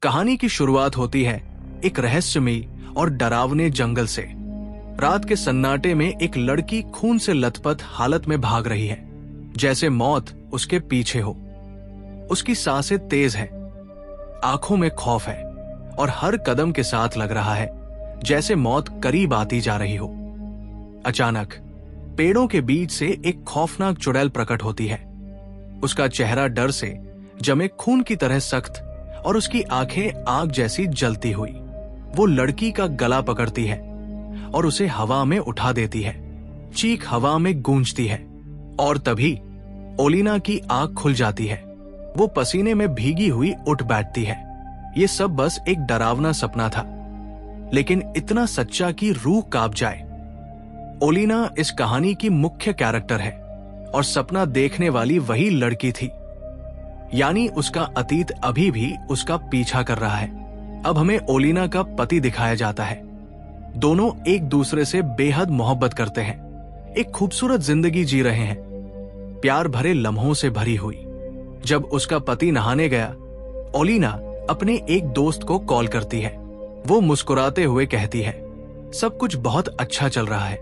कहानी की शुरुआत होती है एक रहस्यमयी और डरावने जंगल से। रात के सन्नाटे में एक लड़की खून से लथपथ हालत में भाग रही है, जैसे मौत उसके पीछे हो। उसकी सांसें तेज हैं, आंखों में खौफ है और हर कदम के साथ लग रहा है जैसे मौत करीब आती जा रही हो। अचानक पेड़ों के बीच से एक खौफनाक चुड़ैल प्रकट होती है। उसका चेहरा डर से जमे खून की तरह सख्त और उसकी आंखें आग जैसी जलती हुई। वो लड़की का गला पकड़ती है और उसे हवा में उठा देती है। चीख हवा में गूंजती है और तभी ओलिना की आंख खुल जाती है। वो पसीने में भीगी हुई उठ बैठती है। ये सब बस एक डरावना सपना था, लेकिन इतना सच्चा कि रूह कांप जाए। ओलिना इस कहानी की मुख्य कैरेक्टर है और सपना देखने वाली वही लड़की थी। यानी उसका अतीत अभी भी उसका पीछा कर रहा है। अब हमें ओलिना का पति दिखाया जाता है। दोनों एक दूसरे से बेहद मोहब्बत करते हैं, एक खूबसूरत जिंदगी जी रहे हैं, प्यार भरे लम्हों से भरी हुई। जब उसका पति नहाने गया, ओलिना अपने एक दोस्त को कॉल करती है। वो मुस्कुराते हुए कहती है, सब कुछ बहुत अच्छा चल रहा है।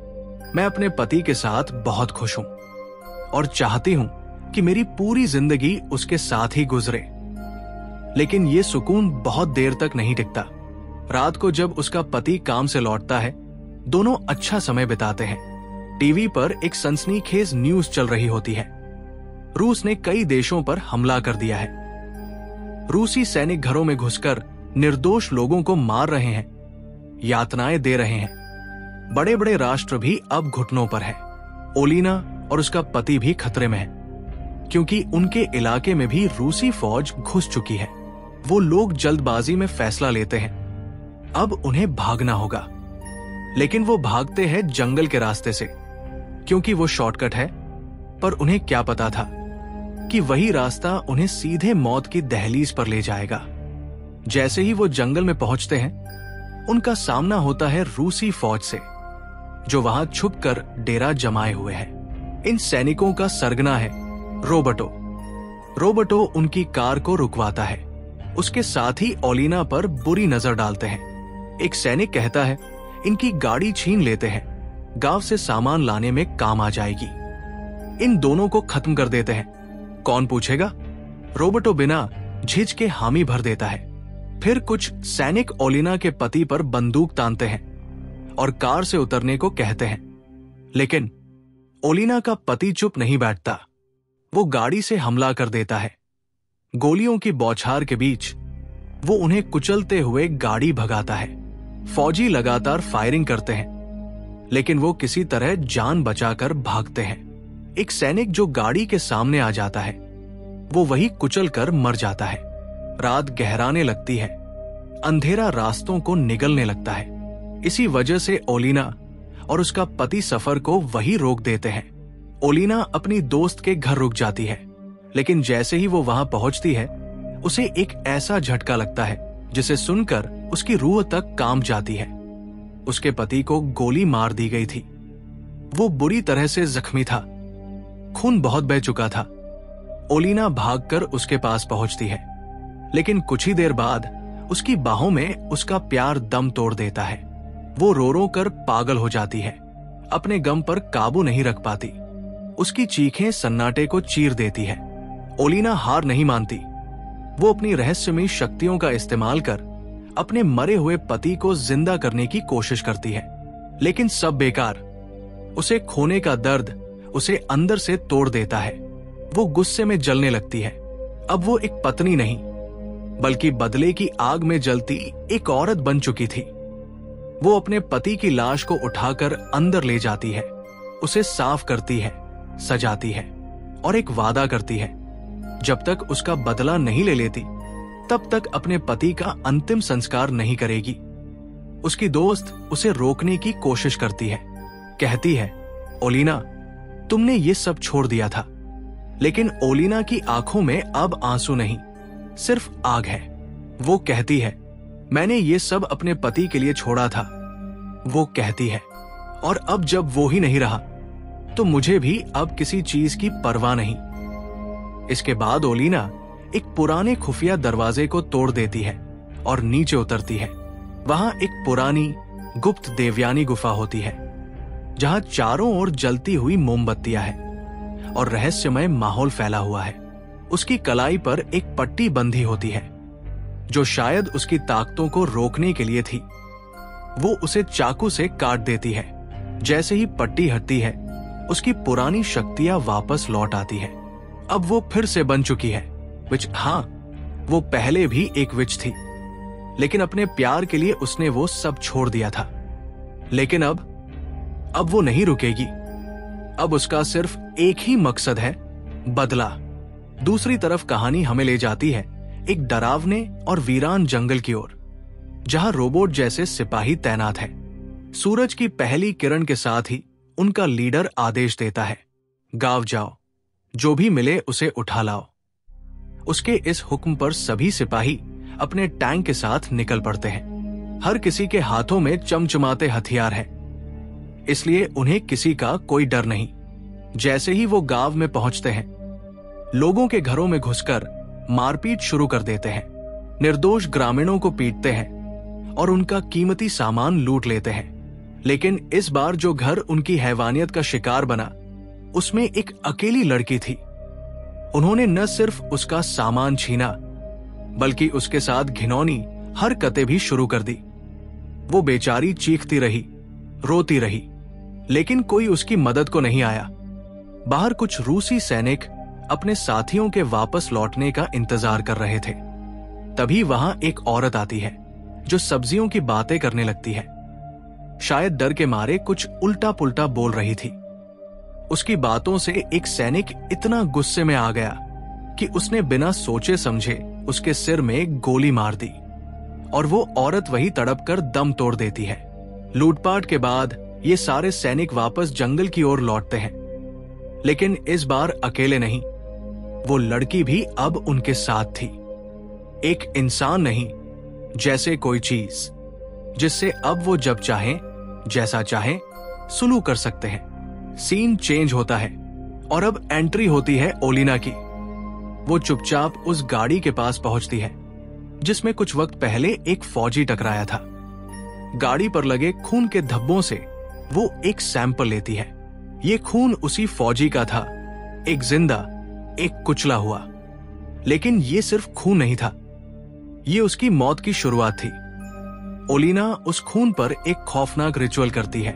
मैं अपने पति के साथ बहुत खुश हूं और चाहती हूं कि मेरी पूरी जिंदगी उसके साथ ही गुजरे। लेकिन ये सुकून बहुत देर तक नहीं टिकता। रात को जब उसका पति काम से लौटता है, दोनों अच्छा समय बिताते हैं। टीवी पर एक सनसनीखेज न्यूज चल रही होती है। रूस ने कई देशों पर हमला कर दिया है। रूसी सैनिक घरों में घुसकर निर्दोष लोगों को मार रहे हैं, यातनाएं दे रहे हैं। बड़े बड़े राष्ट्र भी अब घुटनों पर है। ओलिना और उसका पति भी खतरे में है, क्योंकि उनके इलाके में भी रूसी फौज घुस चुकी है। वो लोग जल्दबाजी में फैसला लेते हैं, अब उन्हें भागना होगा। लेकिन वो भागते हैं जंगल के रास्ते से, क्योंकि वो शॉर्टकट है। पर उन्हें क्या पता था कि वही रास्ता उन्हें सीधे मौत की दहलीज पर ले जाएगा। जैसे ही वो जंगल में पहुंचते हैं, उनका सामना होता है रूसी फौज से, जो वहां छुपकर डेरा जमाए हुए है। इन सैनिकों का सरगना है रोबर्टो। रोबर्टो उनकी कार को रुकवाता है। उसके साथ ही ओलिना पर बुरी नजर डालते हैं। एक सैनिक कहता है, इनकी गाड़ी छीन लेते हैं, गांव से सामान लाने में काम आ जाएगी। इन दोनों को खत्म कर देते हैं, कौन पूछेगा। रोबर्टो बिना झिझके हामी भर देता है। फिर कुछ सैनिक ओलिना के पति पर बंदूक तानते हैं और कार से उतरने को कहते हैं। लेकिन ओलिना का पति चुप नहीं बैठता। वो गाड़ी से हमला कर देता है। गोलियों की बौछार के बीच वो उन्हें कुचलते हुए गाड़ी भगाता है। फौजी लगातार फायरिंग करते हैं, लेकिन वो किसी तरह जान बचाकर भागते हैं। एक सैनिक जो गाड़ी के सामने आ जाता है, वो वही कुचल कर मर जाता है। रात गहराने लगती है, अंधेरा रास्तों को निगलने लगता है। इसी वजह से ओलिना और उसका पति सफर को वही रोक देते हैं। ओलिना अपनी दोस्त के घर रुक जाती है, लेकिन जैसे ही वो वहां पहुंचती है, उसे एक ऐसा झटका लगता है जिसे सुनकर उसकी रूह तक कांप जाती है। उसके पति को गोली मार दी गई थी। वो बुरी तरह से जख्मी था, खून बहुत बह चुका था। ओलिना भागकर उसके पास पहुंचती है, लेकिन कुछ ही देर बाद उसकी बाहों में उसका प्यार दम तोड़ देता है। वो रो रो कर पागल हो जाती है, अपने गम पर काबू नहीं रख पाती। उसकी चीखें सन्नाटे को चीर देती है। ओलिना हार नहीं मानती। वो अपनी रहस्यमयी शक्तियों का इस्तेमाल कर अपने मरे हुए पति को जिंदा करने की कोशिश करती है, लेकिन सब बेकार। उसे खोने का दर्द उसे अंदर से तोड़ देता है। वो गुस्से में जलने लगती है। अब वो एक पत्नी नहीं, बल्कि बदले की आग में जलती एक औरत बन चुकी थी। वो अपने पति की लाश को उठाकर अंदर ले जाती है, उसे साफ करती है, सजाती है और एक वादा करती है, जब तक उसका बदला नहीं ले लेती, तब तक अपने पति का अंतिम संस्कार नहीं करेगी। उसकी दोस्त उसे रोकने की कोशिश करती है, कहती है, ओलिना, तुमने ये सब छोड़ दिया था। लेकिन ओलिना की आंखों में अब आंसू नहीं, सिर्फ आग है। वो कहती है, मैंने ये सब अपने पति के लिए छोड़ा था। वो कहती है, और अब जब वो ही नहीं रहा, तो मुझे भी अब किसी चीज की परवाह नहीं। इसके बाद ओलिना एक पुराने खुफिया दरवाजे को तोड़ देती है और नीचे उतरती है। वहां एक पुरानी गुप्त देवयानी गुफा होती है, जहां चारों ओर जलती हुई मोमबत्तियां हैं और रहस्यमय माहौल फैला हुआ है। उसकी कलाई पर एक पट्टी बंधी होती है, जो शायद उसकी ताकतों को रोकने के लिए थी। वो उसे चाकू से काट देती है। जैसे ही पट्टी हटती है, उसकी पुरानी शक्तियां वापस लौट आती है। अब वो फिर से बन चुकी है विच। हाँ, वो पहले भी एक विच थी, लेकिन अपने प्यार के लिए उसने वो सब छोड़ दिया था। लेकिन अब वो नहीं रुकेगी। अब उसका सिर्फ एक ही मकसद है, बदला। दूसरी तरफ कहानी हमें ले जाती है एक डरावने और वीरान जंगल की ओर, जहां रोबोट जैसे सिपाही तैनात हैं। सूरज की पहली किरण के साथ ही उनका लीडर आदेश देता है, गांव जाओ, जो भी मिले उसे उठा लाओ। उसके इस हुक्म पर सभी सिपाही अपने टैंक के साथ निकल पड़ते हैं। हर किसी के हाथों में चमचमाते हथियार हैं, इसलिए उन्हें किसी का कोई डर नहीं। जैसे ही वो गांव में पहुंचते हैं, लोगों के घरों में घुसकर मारपीट शुरू कर देते हैं। निर्दोष ग्रामीणों को पीटते हैं और उनका कीमती सामान लूट लेते हैं। लेकिन इस बार जो घर उनकी हैवानियत का शिकार बना, उसमें एक अकेली लड़की थी। उन्होंने न सिर्फ उसका सामान छीना, बल्कि उसके साथ घिनौनी हरकतें भी शुरू कर दी। वो बेचारी चीखती रही, रोती रही, लेकिन कोई उसकी मदद को नहीं आया। बाहर कुछ रूसी सैनिक अपने साथियों के वापस लौटने का इंतजार कर रहे थे। तभी वहां एक औरत आती है, जो सब्जियों की बातें करने लगती है। शायद डर के मारे कुछ उल्टा पुल्टा बोल रही थी। उसकी बातों से एक सैनिक इतना गुस्से में आ गया कि उसने बिना सोचे समझे उसके सिर में गोली मार दी, और वो औरत वही तड़प कर दम तोड़ देती है। लूटपाट के बाद ये सारे सैनिक वापस जंगल की ओर लौटते हैं, लेकिन इस बार अकेले नहीं। वो लड़की भी अब उनके साथ थी। एक इंसान नहीं, जैसे कोई चीज, जिससे अब वो जब चाहें, जैसा चाहें, सुलूक कर सकते हैं। सीन चेंज होता है और अब एंट्री होती है ओलिना की। वो चुपचाप उस गाड़ी के पास पहुंचती है, जिसमें कुछ वक्त पहले एक फौजी टकराया था। गाड़ी पर लगे खून के धब्बों से वो एक सैंपल लेती है। ये खून उसी फौजी का था, एक जिंदा, एक कुचला हुआ। लेकिन ये सिर्फ खून नहीं था, ये उसकी मौत की शुरुआत थी। ओलिना उस खून पर एक खौफनाक रिचुअल करती है,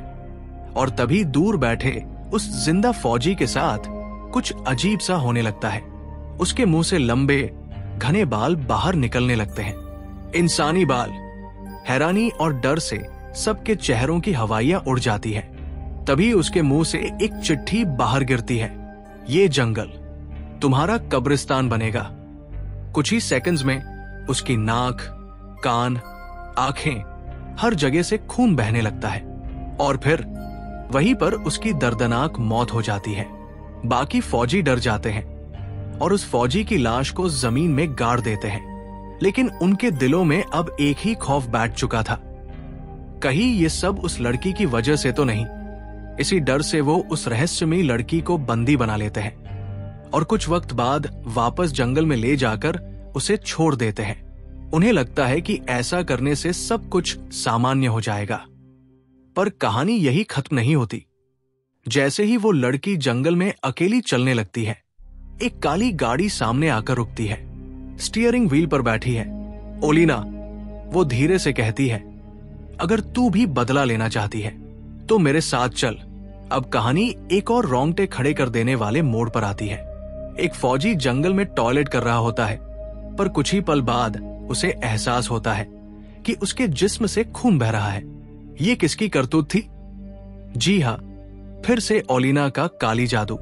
और तभी दूर बैठे उस जिंदा फौजी के साथ कुछ अजीब सा होने लगता है। उसके मुंह से लंबे घने बाल बाहर निकलने लगते हैं, इंसानी बाल। हैरानी और डर से सबके चेहरों की हवाइयां उड़ जाती है। तभी उसके मुंह से एक चिट्ठी बाहर गिरती है, ये जंगल तुम्हारा कब्रिस्तान बनेगा। कुछ ही सेकंड्स में उसकी नाक, कान, आंखें, हर जगह से खून बहने लगता है, और फिर वहीं पर उसकी दर्दनाक मौत हो जाती है। बाकी फौजी डर जाते हैं और उस फौजी की लाश को जमीन में गाड़ देते हैं, लेकिन उनके दिलों में अब एक ही खौफ बैठ चुका था, कहीं ये सब उस लड़की की वजह से तो नहीं। इसी डर से वो उस रहस्यमयी लड़की को बंदी बना लेते हैं और कुछ वक्त बाद वापस जंगल में ले जाकर उसे छोड़ देते हैं। उन्हें लगता है कि ऐसा करने से सब कुछ सामान्य हो जाएगा, पर कहानी यही खत्म नहीं होती। जैसे ही वो लड़की जंगल में अकेली चलने लगती है, एक काली गाड़ी सामने आकर रुकती है। स्टीयरिंग व्हील पर बैठी है ओलिना। वो धीरे से कहती है, अगर तू भी बदला लेना चाहती है तो मेरे साथ चल। अब कहानी एक और रोंगटे खड़े कर देने वाले मोड़ पर आती है। एक फौजी जंगल में टॉयलेट कर रहा होता है, पर कुछ ही पल बाद उसे एहसास होता है कि उसके जिस्म से खून बह रहा है। ये किसकी करतूत थी? जी हाँ, फिर से ओलिना का काली जादू।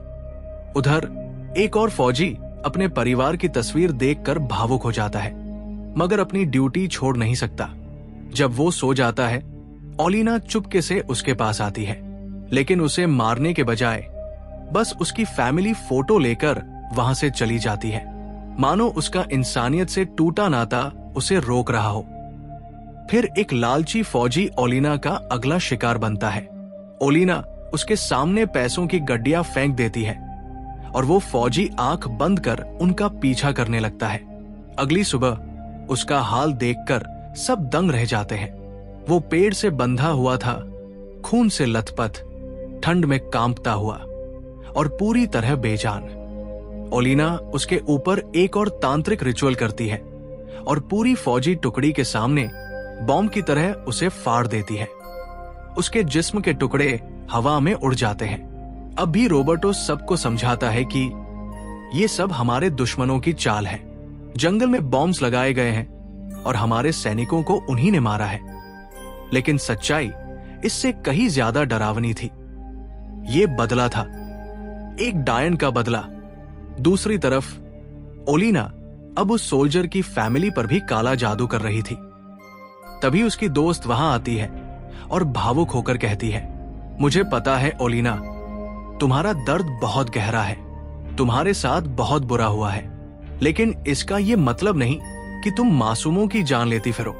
उधर एक और फौजी अपने परिवार की तस्वीर देखकर भावुक हो जाता है, मगर अपनी ड्यूटी छोड़ नहीं सकता। जब वो सो जाता है, ओलिना चुपके से उसके पास आती है, लेकिन उसे मारने के बजाय बस उसकी फैमिली फोटो लेकर वहां से चली जाती है, मानो उसका इंसानियत से टूटा नाता उसे रोक रहा हो। फिर एक लालची फौजी ओलिना का अगला शिकार बनता है। ओलिना उसके सामने पैसों की गड्डियां फेंक देती है और वो फौजी आंख बंद कर उनका पीछा करने लगता है। अगली सुबह उसका हाल देखकर सब दंग रह जाते हैं। वो पेड़ से बंधा हुआ था, खून से लथपथ, ठंड में कांपता हुआ और पूरी तरह बेजान। ओलिना उसके ऊपर एक और तांत्रिक रिचुअल करती है और पूरी फौजी टुकड़ी के सामने बॉम्ब की तरह उसे फाड़ देती है। उसके जिस्म के टुकड़े हवा में उड़ जाते हैं। अब भी रोबर्टो सबको समझाता है कि ये सब हमारे दुश्मनों की चाल है। जंगल में बॉम्ब्स लगाए गए हैं और हमारे सैनिकों को उन्हीं ने मारा है। लेकिन सच्चाई इससे कहीं ज्यादा डरावनी थी। ये बदला था, एक डायन का बदला। दूसरी तरफ ओलिना अब उस सोल्जर की फैमिली पर भी काला जादू कर रही थी। तभी उसकी दोस्त वहां आती है और भावुक होकर कहती है, मुझे पता है ओलिना, तुम्हारा दर्द बहुत गहरा है, तुम्हारे साथ बहुत बुरा हुआ है, लेकिन इसका यह मतलब नहीं कि तुम मासूमों की जान लेती फिरो।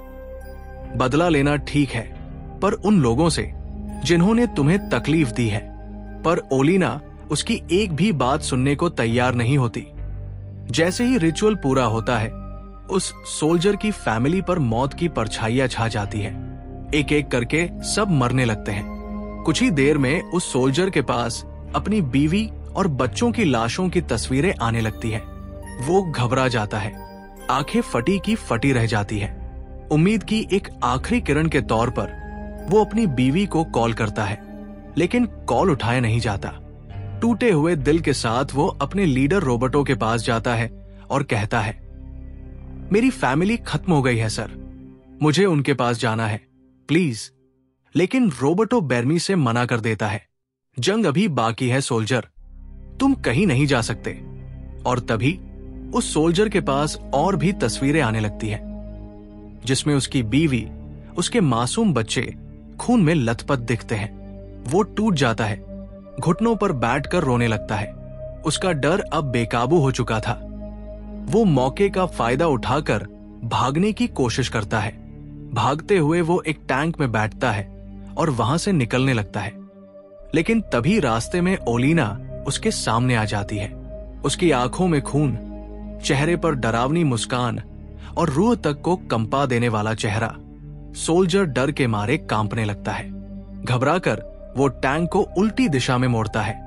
बदला लेना ठीक है, पर उन लोगों से जिन्होंने तुम्हें तकलीफ दी है। पर ओलिना उसकी एक भी बात सुनने को तैयार नहीं होती। जैसे ही रिचुअल पूरा होता है, उस सोल्जर की फैमिली पर मौत की परछाइयां छा जाती है। एक एक करके सब मरने लगते हैं। कुछ ही देर में उस सोल्जर के पास अपनी बीवी और बच्चों की लाशों की तस्वीरें आने लगती है। वो घबरा जाता है, आंखें फटी की फटी रह जाती है। उम्मीद की एक आखिरी किरण के तौर पर वो अपनी बीवी को कॉल करता है, लेकिन कॉल उठाया नहीं जाता। टूटे हुए दिल के साथ वो अपने लीडर रोबर्टो के पास जाता है और कहता है, मेरी फैमिली खत्म हो गई है सर, मुझे उनके पास जाना है, प्लीज। लेकिन रोबर्टो बेर्मी से मना कर देता है, जंग अभी बाकी है सोल्जर, तुम कहीं नहीं जा सकते। और तभी उस सोल्जर के पास और भी तस्वीरें आने लगती हैं, जिसमें उसकी बीवी, उसके मासूम बच्चे खून में लथपथ दिखते हैं। वो टूट जाता है, घुटनों पर बैठकर रोने लगता है। उसका डर अब बेकाबू हो चुका था। वो मौके का फायदा उठाकर भागने की कोशिश करता है। भागते हुए वो एक टैंक में बैठता है और वहां से निकलने लगता है। लेकिन तभी रास्ते में ओलिना उसके सामने आ जाती है। उसकी आंखों में खून, चेहरे पर डरावनी मुस्कान और रूह तक को कंपा देने वाला चेहरा। सोल्जर डर के मारे कांपने लगता है। घबराकर वो टैंक को उल्टी दिशा में मोड़ता है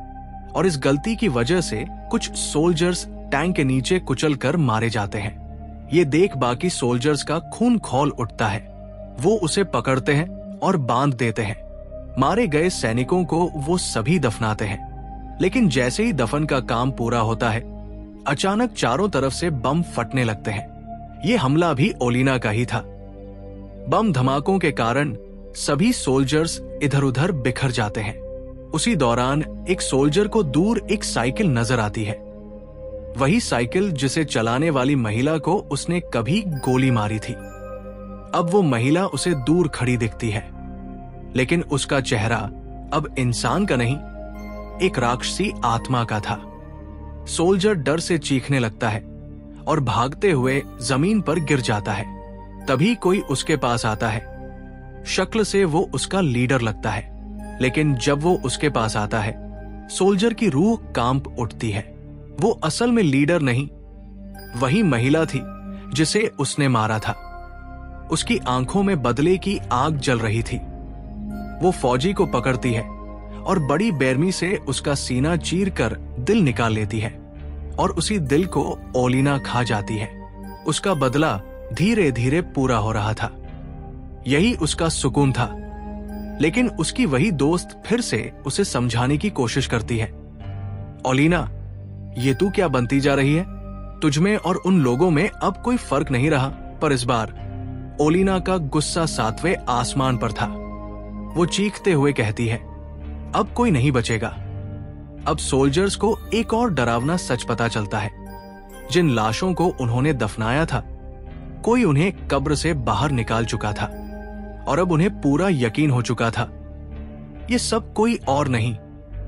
और इस गलती की वजह से कुछ सोल्जर्स टैंक के नीचे कुचल कर मारे जाते हैं। ये देख बाकी सोल्जर्स का खून खौल उठता है। वो उसे पकड़ते हैं और बांध देते हैं। मारे गए सैनिकों को वो सभी दफनाते हैं। लेकिन जैसे ही दफन का काम पूरा होता है, अचानक चारों तरफ से बम फटने लगते हैं। ये हमला भी ओलिना का ही था। बम धमाकों के कारण सभी सोल्जर्स इधर उधर बिखर जाते हैं। उसी दौरान एक सोल्जर को दूर एक साइकिल नजर आती है। वही साइकिल जिसे चलाने वाली महिला को उसने कभी गोली मारी थी। अब वो महिला उसे दूर खड़ी दिखती है, लेकिन उसका चेहरा अब इंसान का नहीं, एक राक्षसी आत्मा का था। सोल्जर डर से चीखने लगता है और भागते हुए जमीन पर गिर जाता है। तभी कोई उसके पास आता है। शक्ल से वो उसका लीडर लगता है, लेकिन जब वो उसके पास आता है, सोल्जर की रूह कांप उठती है। वो असल में लीडर नहीं, वही महिला थी जिसे उसने मारा था। उसकी आंखों में बदले की आग जल रही थी। वो फौजी को पकड़ती है और बड़ी बेरमी से उसका सीना चीरकर दिल निकाल लेती है और उसी दिल को ओलिना खा जाती है। उसका बदला धीरे धीरे पूरा हो रहा था। यही उसका सुकून था। लेकिन उसकी वही दोस्त फिर से उसे समझाने की कोशिश करती है, ओलिना, ये तू क्या बनती जा रही है? तुझमें और उन लोगों में अब कोई फर्क नहीं रहा। पर इस बार ओलिना का गुस्सा 7वें आसमान पर था। वो चीखते हुए कहती है, अब कोई नहीं बचेगा। अब सोल्जर्स को एक और डरावना सच पता चलता है। जिन लाशों को उन्होंने दफनाया था, कोई उन्हें कब्र से बाहर निकाल चुका था और अब उन्हें पूरा यकीन हो चुका था, ये सब कोई और नहीं,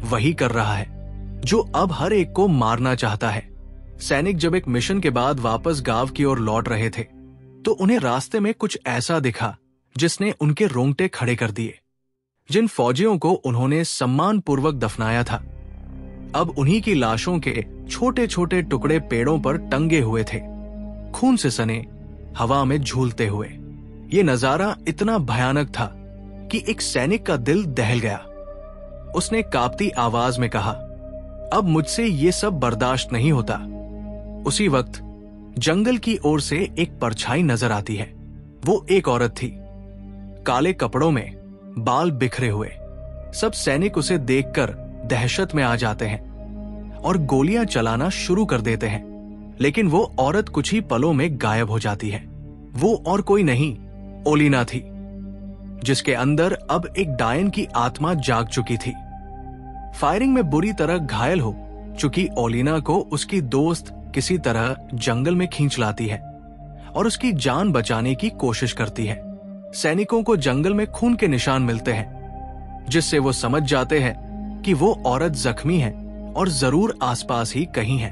वही कर रहा है जो अब हर एक को मारना चाहता है। सैनिक जब एक मिशन के बाद वापस गांव की ओर लौट रहे थे, तो उन्हें रास्ते में कुछ ऐसा दिखा जिसने उनके रोंगटे खड़े कर दिए। जिन फौजियों को उन्होंने सम्मानपूर्वक दफनाया था, अब उन्हीं की लाशों के छोटे छोटे टुकड़े पेड़ों पर टंगे हुए थे, खून से सने, हवा में झूलते हुए। ये नजारा इतना भयानक था कि एक सैनिक का दिल दहल गया। उसने कांपती आवाज में कहा, अब मुझसे ये सब बर्दाश्त नहीं होता। उसी वक्त जंगल की ओर से एक परछाई नजर आती है। वो एक औरत थी, काले कपड़ों में, बाल बिखरे हुए। सब सैनिक उसे देखकर दहशत में आ जाते हैं और गोलियां चलाना शुरू कर देते हैं, लेकिन वो औरत कुछ ही पलों में गायब हो जाती है। वो और कोई नहीं, ओलिना थी, जिसके अंदर अब एक डायन की आत्मा जाग चुकी थी। फायरिंग में बुरी तरह घायल हो चुकी ओलिना को उसकी दोस्त किसी तरह जंगल में खींच लाती है और उसकी जान बचाने की कोशिश करती है। सैनिकों को जंगल में खून के निशान मिलते हैं, जिससे वो समझ जाते हैं कि वो औरत जख्मी है और जरूर आसपास ही कहीं है।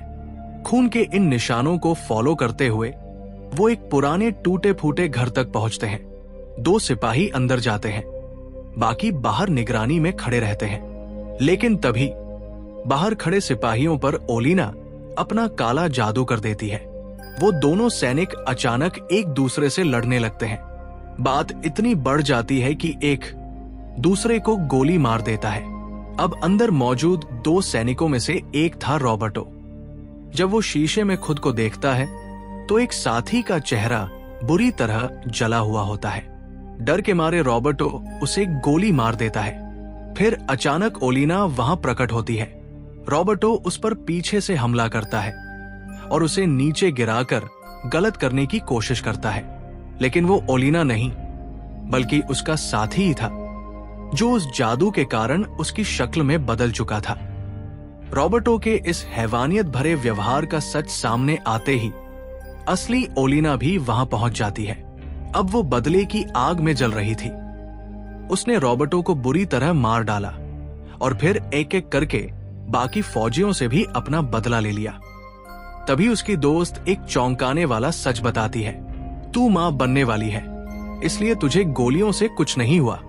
खून के इन निशानों को फॉलो करते हुए वो एक पुराने टूटे फूटे घर तक पहुंचते हैं। 2 सिपाही अंदर जाते हैं, बाकी बाहर निगरानी में खड़े रहते हैं। लेकिन तभी बाहर खड़े सिपाहियों पर ओलिना अपना काला जादू कर देती है। वो दोनों सैनिक अचानक एक दूसरे से लड़ने लगते हैं। बात इतनी बढ़ जाती है कि एक दूसरे को गोली मार देता है। अब अंदर मौजूद 2 सैनिकों में से एक था रॉबर्टो। जब वो शीशे में खुद को देखता है तो एक साथी का चेहरा बुरी तरह जला हुआ होता है। डर के मारे रॉबर्टो उसे गोली मार देता है। फिर अचानक ओलिना वहां प्रकट होती है। रॉबर्टो उस पर पीछे से हमला करता है और उसे नीचे गिराकर गलत करने की कोशिश करता है, लेकिन वो ओलिना नहीं बल्कि उसका साथी ही था, जो उस जादू के कारण उसकी शक्ल में बदल चुका था। रॉबर्टो के इस हैवानियत भरे व्यवहार का सच सामने आते ही असली ओलिना भी वहां पहुंच जाती है। अब वो बदले की आग में जल रही थी। उसने रॉबर्टो को बुरी तरह मार डाला और फिर एक एक करके बाकी फौजियों से भी अपना बदला ले लिया। तभी उसकी दोस्त एक चौंकाने वाला सच बताती है, तू मां बनने वाली है, इसलिए तुझे गोलियों से कुछ नहीं हुआ।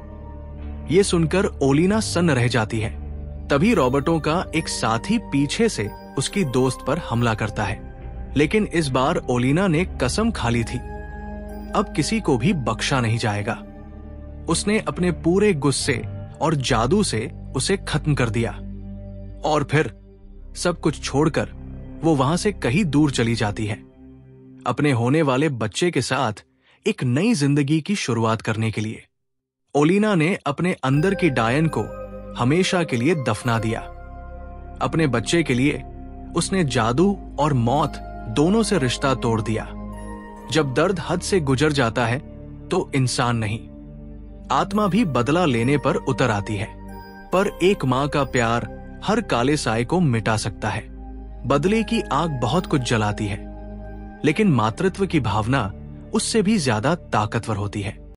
ये सुनकर ओलिना सन्न रह जाती है। तभी रॉबर्टो का एक साथी पीछे से उसकी दोस्त पर हमला करता है, लेकिन इस बार ओलिना ने कसम खा ली थी, अब किसी को भी बख्शा नहीं जाएगा। उसने अपने पूरे गुस्से और जादू से उसे खत्म कर दिया और फिर सब कुछ छोड़कर वो वहां से कहीं दूर चली जाती है, अपने होने वाले बच्चे के साथ एक नई जिंदगी की शुरुआत करने के लिए। ओलिना ने अपने अंदर की डायन को हमेशा के लिए दफना दिया। अपने बच्चे के लिए उसने जादू और मौत दोनों से रिश्ता तोड़ दिया। जब दर्द हद से गुजर जाता है तो इंसान नहीं, आत्मा भी बदला लेने पर उतर आती है। पर एक मां का प्यार हर काले साए को मिटा सकता है। बदले की आग बहुत कुछ जलाती है, लेकिन मातृत्व की भावना उससे भी ज्यादा ताकतवर होती है।